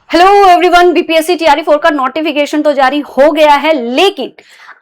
Hello everyone, BPSC TRE 4 का notification तो जारी हो गया है, लेकिन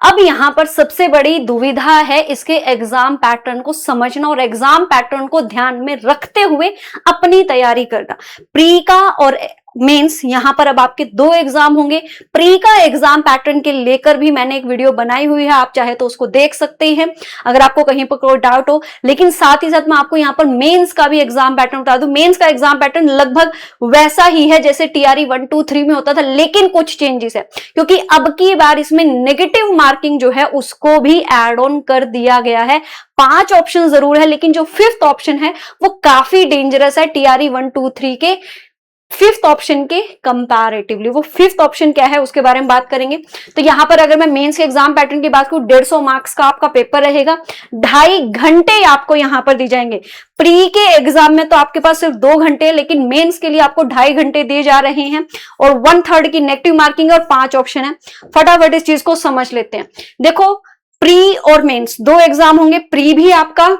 अब यहां पर सबसे बड़ी दुविधा है इसके एग्जाम पैटर्न को समझना और एग्जाम पैटर्न को ध्यान में रखते हुए अपनी तैयारी करना। प्री का और मेंस यहां पर अब आपके दो एग्जाम होंगे। प्री का एग्जाम पैटर्न के लेकर भी मैंने एक वीडियो बनाई हुई है, आप चाहे तो उसको देख सकते हैं अगर आपको कहीं पर कोई डाउट हो। लेकिन साथ ही साथ मैं आपको यहां पर मेंस का भी एग्जाम पैटर्न बता दूं। मेंस का एग्जाम पैटर्न लगभग वैसा ही है जैसे टीआरई 1, 2, 3 में होता था, लेकिन कुछ चेंजेस है क्योंकि अब की बार इसमें नेगेटिव मार्किंग जो है उसको भी एड ऑन कर दिया गया है। 5 ऑप्शन जरूर है, लेकिन जो 5th ऑप्शन है वो काफी डेंजरस है टीआरई 1, 2, 3 के 5th ऑप्शन के कंपैरेटिवली। वो 5th ऑप्शन क्या है उसके बारे में बात करेंगे। तो यहां पर अगर मैं मेंस के एग्जाम पैटर्न की बात करूं, 150 मार्क्स का आपका पेपर रहेगा, 2.5 घंटे आपको यहां पर दी जाएंगे। प्री के एग्जाम में तो आपके पास सिर्फ 2 घंटे, लेकिन मेंस के लिए आपको 2.5 घंटे दिए जा रहे हैं और 1/3 की नेगेटिव मार्किंग और 5 ऑप्शन है। फटाफट इस चीज को समझ लेते हैं। देखो, प्री और मेंस दो एग्जाम होंगे। प्री भी आपका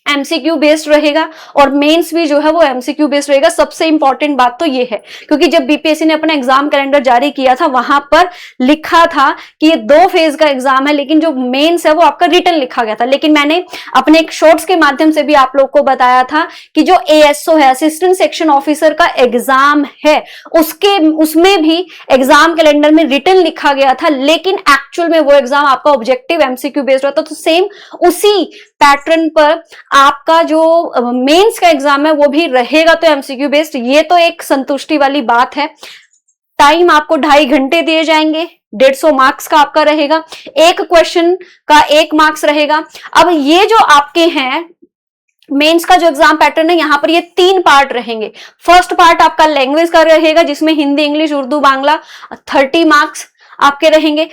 एमसीक्यू बेस्ड रहेगा और मेंस भी जो है वो एमसीक्यू बेस्ड रहेगा। सबसे इंपॉर्टेंट बात तो ये है क्योंकि जब बीपीएससी ने अपना एग्जाम कैलेंडर जारी किया था वहां पर लिखा था कि ये 2 फेज का एग्जाम है, लेकिन जो मेंस है वो आपका रिटन लिखा गया था। लेकिन मैंने अपने एक शॉर्ट्स के माध्यम से भी आप लोग को बताया था कि जो एएसओ है, असिस्टेंट सेक्शन ऑफिसर का एग्जाम है, उसमें भी एग्जाम कैलेंडर में रिटन लिखा गया था, लेकिन एक्चुअल में वो एग्जाम आपका ऑब्जेक्टिव एमसीक्यू बेस्ड रहता। तो सेम उसी पैटर्न पर आपका जो मेंस का एग्जाम है वो भी रहेगा, तो एमसीक्यू बेस्ड। ये तो एक संतुष्टि वाली बात है। टाइम आपको 2.5 घंटे दिए जाएंगे, 150 मार्क्स का आपका रहेगा, एक क्वेश्चन का 1 मार्क्स रहेगा। अब ये जो आपके हैं मेंस का जो एग्जाम पैटर्न है, यहां पर ये 3 पार्ट रहेंगे। फर्स्ट पार्ट आपका लैंग्वेज का रहेगा जिसमें हिंदी, इंग्लिश, उर्दू, बांग्ला 30 मार्क्स आपके रहेंगे।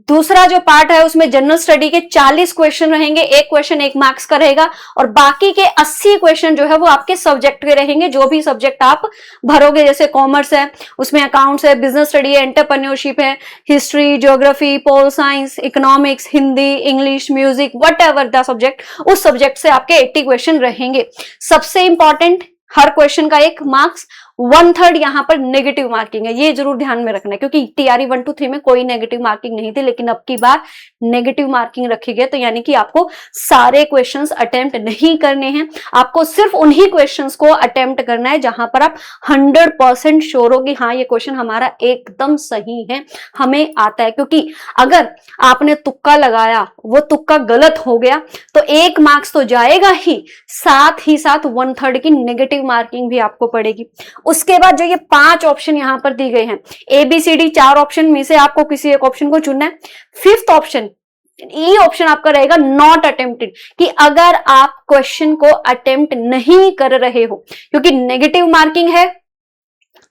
दूसरा जो पार्ट है उसमें जनरल स्टडी के 40 क्वेश्चन रहेंगे, एक क्वेश्चन 1 मार्क्स का रहेगा और बाकी के 80 क्वेश्चन जो है वो आपके सब्जेक्ट के रहेंगे। जो भी सब्जेक्ट आप भरोगे, जैसे कॉमर्स है उसमें अकाउंट्स है, बिजनेस स्टडी है, एंटरप्रेन्योरशिप है, history, geography, pol science, economics, Hindi, English, music, what ever the subject, उस सब्जेक्ट से आपके 80 क्वेश्चन रहेंगे। सबसे इंपॉर्टेंट, हर क्वेश्चन का 1 मार्क्स, 1/3 यहां पर नेगेटिव मार्किंग है। ये जरूर ध्यान में रखना है क्योंकि टीआरई 1, 2, 3 में कोई नेगेटिव मार्किंग नहीं थी, लेकिन अब की बार नेगेटिव मार्किंग रखी गई। तो यानी कि आपको सारे क्वेश्चंस अटेम्प्ट नहीं करने हैं, आपको सिर्फ उन्हीं क्वेश्चंस को अटेम्प्ट करना है जहां पर आप 100% श्योर हो कि हाँ ये क्वेश्चन हमारा एकदम सही है, हमें आता है। क्योंकि अगर आपने तुक्का लगाया, वो तुक्का गलत हो गया तो 1 मार्क्स तो जाएगा ही साथ 1/3 की नेगेटिव मार्किंग भी आपको पड़ेगी। उसके बाद जो ये 5 ऑप्शन यहां पर दी गए हैं, ABCD 4 ऑप्शन में से आपको किसी एक ऑप्शन को चुनना है। 5th ऑप्शन, ई ऑप्शन आपका रहेगा नॉट अटेम्प्टेड, कि अगर आप क्वेश्चन को अटेम्प्ट नहीं कर रहे हो, क्योंकि नेगेटिव मार्किंग है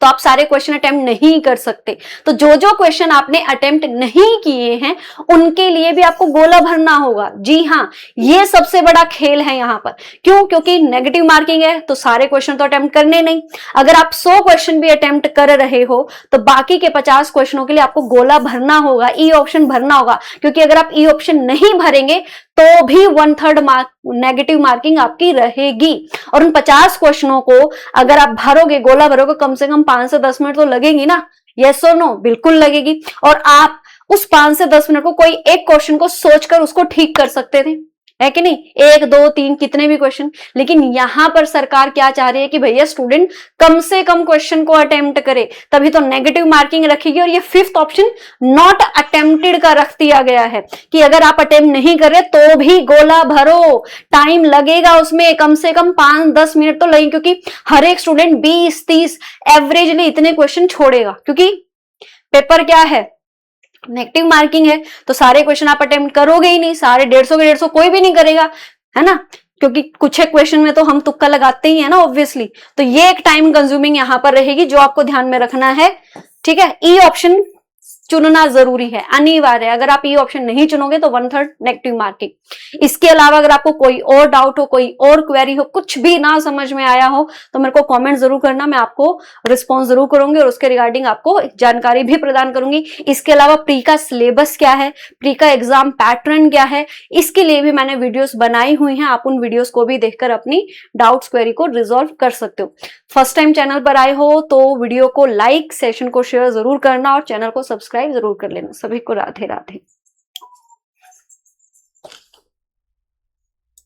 तो आप सारे क्वेश्चन अटेम्प्ट नहीं कर सकते। तो जो जो क्वेश्चन आपने अटेम्प्ट नहीं किए हैं उनके लिए भी आपको गोला भरना होगा। जी हाँ, ये सबसे बड़ा खेल है यहां पर। क्यों? क्योंकि नेगेटिव मार्किंग है तो सारे क्वेश्चन तो अटेम्प्ट करने नहीं। अगर आप 100 क्वेश्चन भी अटेम्प्ट कर रहे हो तो बाकी के 50 क्वेश्चनों के लिए आपको गोला भरना होगा, ई ऑप्शन भरना होगा। क्योंकि अगर आप ई ऑप्शन नहीं भरेंगे तो भी 1/3 नेगेटिव मार्किंग आपकी रहेगी। और उन 50 क्वेश्चनों को अगर आप भरोगे, गोला भरोगे, कम से कम 5 से 10 मिनट तो लगेगी ना। यस और नो? बिल्कुल लगेगी। और आप उस 5 से 10 मिनट को कोई एक क्वेश्चन को सोचकर उसको ठीक कर सकते थे, है कि नहीं? 1, 2, 3 कितने भी क्वेश्चन। लेकिन यहां पर सरकार क्या चाह रही है कि भैया स्टूडेंट कम से कम क्वेश्चन को अटेम्प्ट करे, तभी तो नेगेटिव मार्किंग रखेगी। और ये 5th ऑप्शन नॉट अटेम्प्टेड का रख दिया गया है कि अगर आप अटेम्प्ट नहीं कर रहे तो भी गोला भरो, टाइम लगेगा उसमें, कम से कम 5-10 मिनट तो लगेंगे। क्योंकि हर एक स्टूडेंट 20-30 एवरेजली इतने क्वेश्चन छोड़ेगा, क्योंकि पेपर क्या है, नेगेटिव मार्किंग है। तो सारे क्वेश्चन आप अटेम्प्ट करोगे ही नहीं, सारे 150 के 150 कोई भी नहीं करेगा, है ना? क्योंकि कुछ एक क्वेश्चन में तो हम तुक्का लगाते ही है ना, ऑब्वियसली। तो ये एक टाइम कंज्यूमिंग यहां पर रहेगी जो आपको ध्यान में रखना है, ठीक है? ई ऑप्शन चुनना जरूरी है, अनिवार्य है। अगर आप ये ऑप्शन नहीं चुनोगे तो 1/3 नेगेटिव मार्किंग। इसके अलावा अगर आपको कोई और डाउट हो, कोई और क्वेरी हो, कुछ भी ना समझ में आया हो तो मेरे को कमेंट जरूर करना, मैं आपको रिस्पॉन्स जरूर करूंगी और उसके रिगार्डिंग आपको जानकारी भी प्रदान करूंगी। इसके अलावा प्री का सिलेबस क्या है, प्री का एग्जाम पैटर्न क्या है, इसके लिए भी मैंने वीडियोस बनाई हुई हैं। आप उन वीडियोस को भी देखकर अपनी डाउट्स क्वेरी को रिजॉल्व कर सकते हो। फर्स्ट टाइम चैनल पर आए हो तो वीडियो को लाइक, सेशन को शेयर जरूर करना और चैनल को सब्सक्राइब जरूर कर लेना। सभी को राधे राधे।